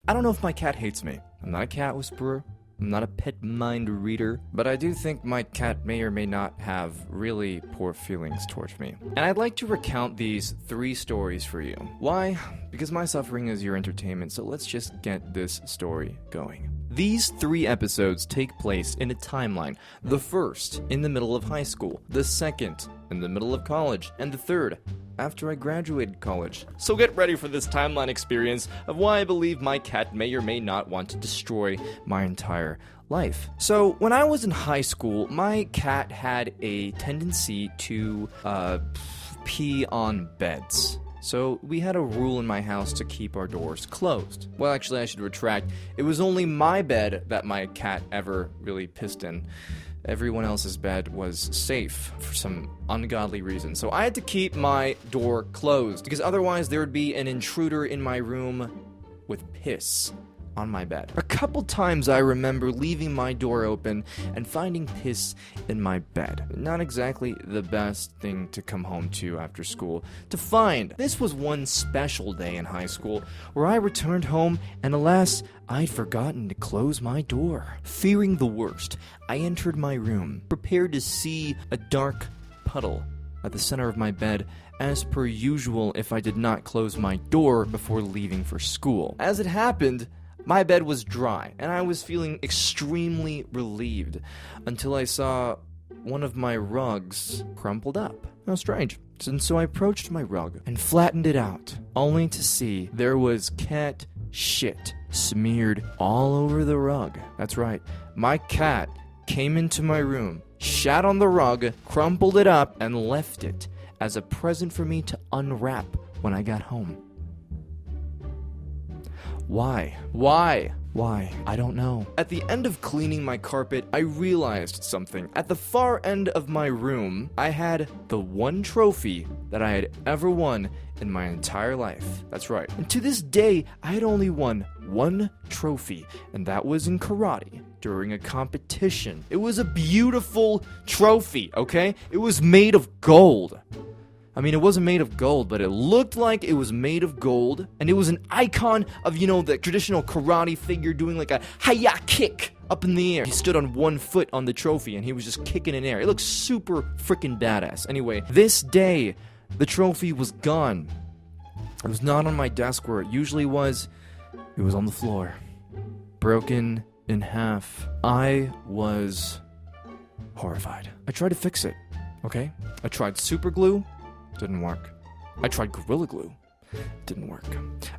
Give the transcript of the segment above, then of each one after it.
I don't know if my cat hates me. I'm not a cat whisperer. I'm not a pet mind reader, but I do think my cat may or may not have really poor feelings towards me. And I'd like to recount these 3 stories for you. Why? Because my suffering is your entertainment, so let's just get this story going. These 3 episodes take place in a timeline. The first, in the middle of high school. The second, in the middle of college. And the third, after I graduated college. So get ready for this timeline experience of why I believe my cat may or may not want to destroy my entire life. So when I was in high school, my cat had a tendency to pee on beds. So we had a rule in my house to keep our doors closed. Well, actually, I should retract. It was only my bed that my cat ever really pissed in. Everyone else's bed was safe for some ungodly reason. So I had to keep my door closed because otherwise there would be an intruder in my room with piss on my bed. A couple times I remember leaving my door open and finding piss in my bed. Not exactly the best thing to come home to after school to find. This was one special day in high school where I returned home and alas, I'd forgotten to close my door. Fearing the worst, I entered my room, prepared to see a dark puddle at the center of my bed, as per usual if I did not close my door before leaving for school. As it happened, my bed was dry, and I was feeling extremely relieved until I saw one of my rugs crumpled up. How strange. And so I approached my rug and flattened it out, only to see there was cat shit smeared all over the rug. That's right. My cat came into my room, shat on the rug, crumpled it up, and left it as a present for me to unwrap when I got home. Why? I don't know. At the end of cleaning my carpet, I realized something. At the far end of my room, I had the one trophy that I had ever won in my entire life. That's right. And to this day, I had only won one trophy, and that was in karate during a competition. It was a beautiful trophy, okay? It was made of gold. I mean, it wasn't made of gold, but it looked like it was made of gold, and it was an icon of, the traditional karate figure doing like a hi-ya kick up in the air. He stood on one foot on the trophy, and he was just kicking in air. It looked super freaking badass. Anyway, this day, the trophy was gone. It was not on my desk where it usually was. It was on the floor, broken in half. I was horrified. I tried to fix it, okay? I tried super glue. Didn't work. I tried Gorilla Glue. Didn't work.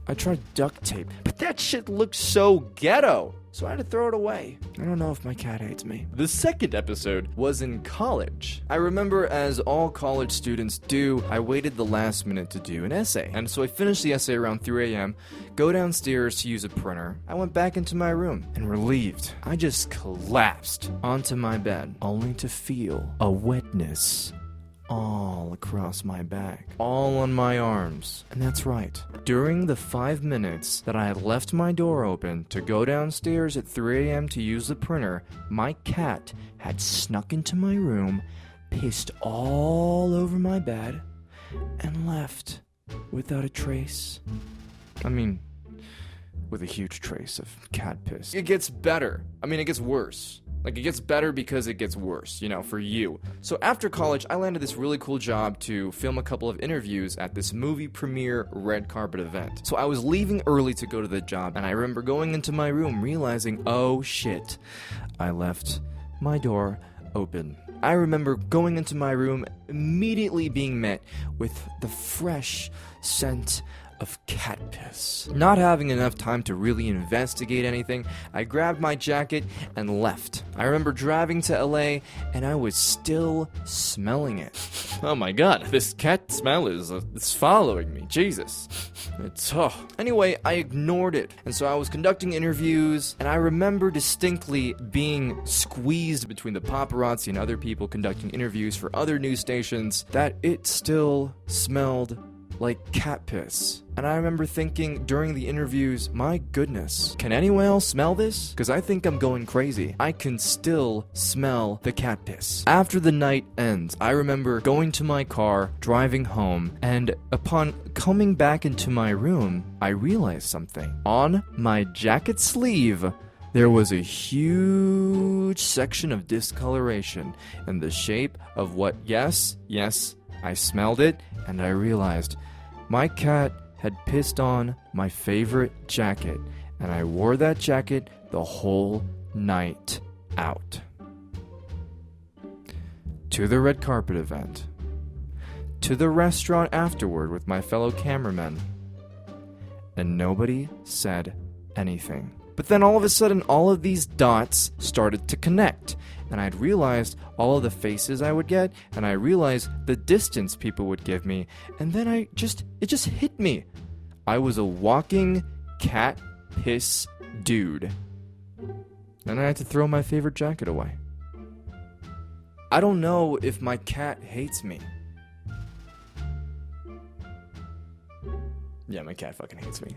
I tried duct tape, but that shit looked so ghetto, so I had to throw it away. I don't know if my cat hates me. The second episode was in college. I remember, as all college students do, I waited the last minute to do an essay. And so I finished the essay around 3 a.m., go downstairs to use a printer. I went back into my room, and relieved, I just collapsed onto my bed, only to feel a wetness all across my back, all on my arms. And that's right. During the 5 minutes that I had left my door open to go downstairs at 3 a.m. to use the printer, my cat had snuck into my room, pissed all over my bed, and left without a trace. I mean, with a huge trace of cat piss. It gets better. It gets worse. It gets better because it gets worse, for you. So after college, I landed this really cool job to film a couple of interviews at this movie premiere red carpet event. So I was leaving early to go to the job, and I remember going into my room realizing, oh shit, I left my door open. I remember going into my room, immediately being met with the fresh scent of cat piss. Not having enough time to really investigate anything, I grabbed my jacket and left. I remember driving to LA and I was still smelling it. Oh my god, this cat smell is it's following me. Jesus. Anyway, I ignored it. And so I was conducting interviews, and I remember distinctly being squeezed between the paparazzi and other people conducting interviews for other news stations, that it still smelled like cat piss. And I remember thinking during the interviews, my goodness, can anyone else smell this? Because I think I'm going crazy. I can still smell the cat piss. After the night ends, I remember going to my car, driving home, and upon coming back into my room, I realized something. On my jacket sleeve, there was a huge section of discoloration in the shape of what, yes, I smelled it, and I realized my cat had pissed on my favorite jacket, and I wore that jacket the whole night out. To the red carpet event. To the restaurant afterward with my fellow cameramen. And nobody said anything. But then all of a sudden, all of these dots started to connect. And I'd realized all of the faces I would get, and I realized the distance people would give me, and then it just hit me. I was a walking cat piss dude. And I had to throw my favorite jacket away. I don't know if my cat hates me. Yeah, my cat fucking hates me.